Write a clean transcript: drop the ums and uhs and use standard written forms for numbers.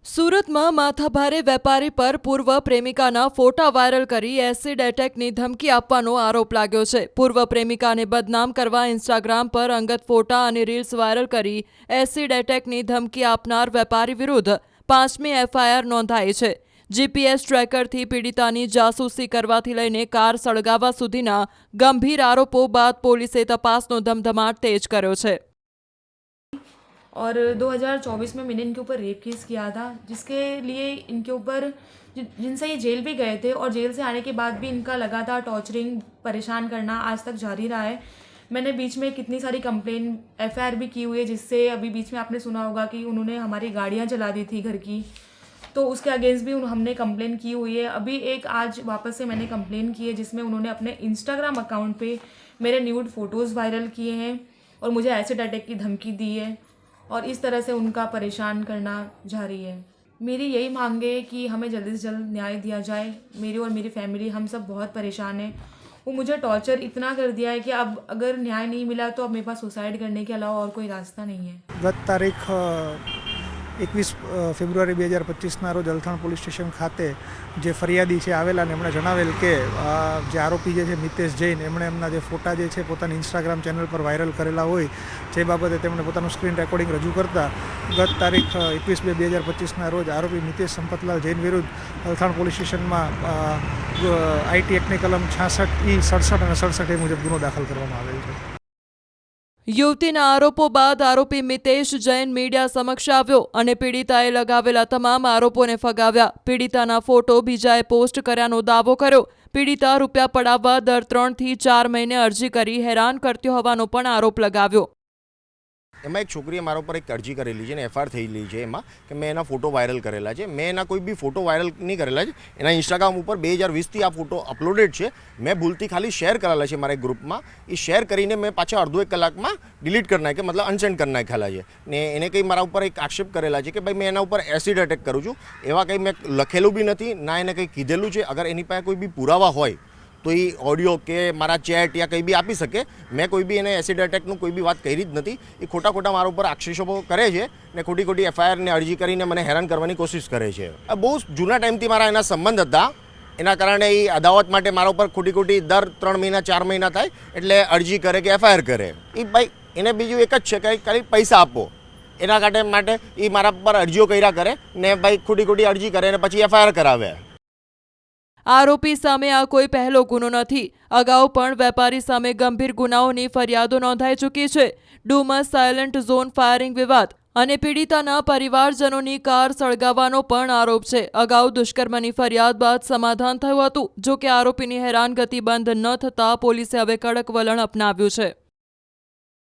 સુરતમાં માથાભારે વેપારી પર પૂર્વ પ્રેમિકાના ફોટા વાયરલ કરી એસિડ એટેકની ધમકી આપવાનો આરોપ લાગ્યો છે। પૂર્વ પ્રેમિકાને બદનામ કરવા ઇન્સ્ટાગ્રામ પર અંગત ફોટા અને રીલ્સ વાયરલ કરી એસિડ એટેકની ધમકી આપનાર વેપારી વિરુદ્ધ 5મી એફઆઈઆર નોંધાઈ છે। જીપીએસ ટ્રેકરથી પીડિતાની જાસૂસી કરવાથી લઈને કાર સળગાવવા સુધીના ગંભીર આરોપો બાદ પોલીસે તપાસનો ધમધમાટ તેજ કર્યો છે। और 2024 में मैंने इनके ऊपर रेप केस किया था, जिसके लिए इनके ऊपर जिनसे ये जेल भी गए थे और जेल से आने के बाद भी इनका लगातार टॉर्चरिंग परेशान करना आज तक जारी रहा है। मैंने बीच में कितनी सारी कंप्लेन एफआईआर भी की हुई है, जिससे अभी बीच में आपने सुना होगा कि उन्होंने हमारी गाड़ियाँ जला दी थी घर की, तो उसके अगेंस्ट भी हमने कंप्लेन की हुई है। अभी एक आज वापस से मैंने कंप्लेन की है, जिसमें उन्होंने अपने इंस्टाग्राम अकाउंट पे मेरे न्यूड फ़ोटोज़ वायरल किए हैं और मुझे एसिड अटैक की धमकी दी है और इस तरह से उनका परेशान करना जारी है। मेरी यही मांग है कि हमें जल्दी से जल्द न्याय दिया जाए। मेरी और मेरी फैमिली हम सब बहुत परेशान हैं। वो मुझे टॉर्चर इतना कर दिया है कि अब अगर न्याय नहीं मिला तो अब मेरे पास सुसाइड करने के अलावा और कोई रास्ता नहीं है। गत तारीख 21 ફેબ્રુઆરી 2025ના રોજ અલથાણ પોલીસ સ્ટેશન ખાતે જે ફરિયાદી છે આવેલા ને એમણે જણાવેલ કે જે આરોપી જે છે મિતેશ જૈન એમણે એમના જે ફોટા જે છે પોતાની ઇન્સ્ટાગ્રામ ચેનલ પર વાયરલ કરેલા હોય જે બાબતે તેમણે પોતાનું સ્ક્રીન રેકોર્ડિંગ રજૂ કરતા ગત તારીખ 21/2/2025ના રોજ આરોપી મિતેશ સંપતલાલ જૈન વિરુદ્ધ અલથાણ પોલીસ સ્ટેશનમાં આઈટી એક્ટની કલમ 66E 67 અને 67A મુજબ ગુનો દાખલ કરવામાં આવેલ છે। યુવતીના આરોપો બાદ આરોપી મિતેશ જૈન મીડિયા સમક્ષ આવ્યો અને પીડિતાએ લગાવેલા તમામ આરોપોને ફગાવ્યા। પીડિતાના ફોટો બીજાએ પોસ્ટ કર્યાનો દાવો કર્યો। પીડિતા રૂપિયા પડાવવા દર 3 થી 4 મહિને અરજી કરી હેરાન કરતી હોવાનો પણ આરોપ લગાવ્યો। એમાં એક છોકરીએ મારા ઉપર એક અરજી કરેલી છે ને એફઆઈઆર થયેલી છે એમાં કે મેં એના ફોટો વાયરલ કરેલા છે। મેં એના કોઈ બી ફોટો વાયરલ નહીં કરેલા છે। એના ઇન્સ્ટાગ્રામ ઉપર 2020થી આ ફોટો અપલોડેડ છે। મેં ભૂલથી ખાલી શેર કરેલા છે મારા ગ્રુપમાં। એ શેર કરીને મેં પાછા અડધો 1 કલાકમાં ડિલીટ કરી નાખ્યા, મતલબ અનસેન્ડ કરી નાખેલા છે। ને એને કંઈ મારા ઉપર એક આક્ષેપ કરેલા છે કે ભાઈ મેં એના ઉપર એસિડ અટેક કરું છું। એવા કંઈ મેં લખેલું બી નથી, ના એને કંઈ કીધેલું છે। અગર એની પાસે કોઈ બી પુરાવા હોય તો એ ઓડિયો કે મારા ચેટ યા કંઈ બી આપી શકે। મેં કોઈ બી એને એસિડ અટેકનું કોઈ બી વાત કરી જ નથી। એ ખોટા મારા ઉપર આક્ષેપો કરે છે ને ખોટી એફઆઈઆરને અરજી કરીને મને હેરાન કરવાની કોશિશ કરે છે। બહુ જૂના ટાઈમથી મારા એના સંબંધ હતા, એના કારણે એ અદાવત માટે મારા ઉપર ખોટી દર 3 મહિના 4 મહિના થાય એટલે અરજી કરે કે એફઆઈઆર કરે। એ ભાઈ એને બીજું એક જ છે કે ખાલી પૈસા આપો, એના માટે એ મારા પર અરજીઓ કર્યા કરે ને ભાઈ ખોટી અરજી કરે ને પછી એફઆઈઆર કરાવે। આરોપી સામે આ કોઈ પહેલો ગુનો નથી। અગાઉ પણ વેપારી સામે ગંભીર ગુનાઓની ફરિયાદો નોંધાઈ ચૂકી છે। ડુમસ સાયલન્ટ ઝોન ફાયરિંગ વિવાદ અને પીડિતાના પરિવારજનોની કાર સળગાવવાનો પણ આરોપ છે। અગાઉ દુષ્કર્મની ફરિયાદ બાદ સમાધાન થયું હતું, જો કે આરોપીની હેરાનગતિ બંધ ન થતાં પોલીસે હવે કડક વલણ અપનાવ્યું છે।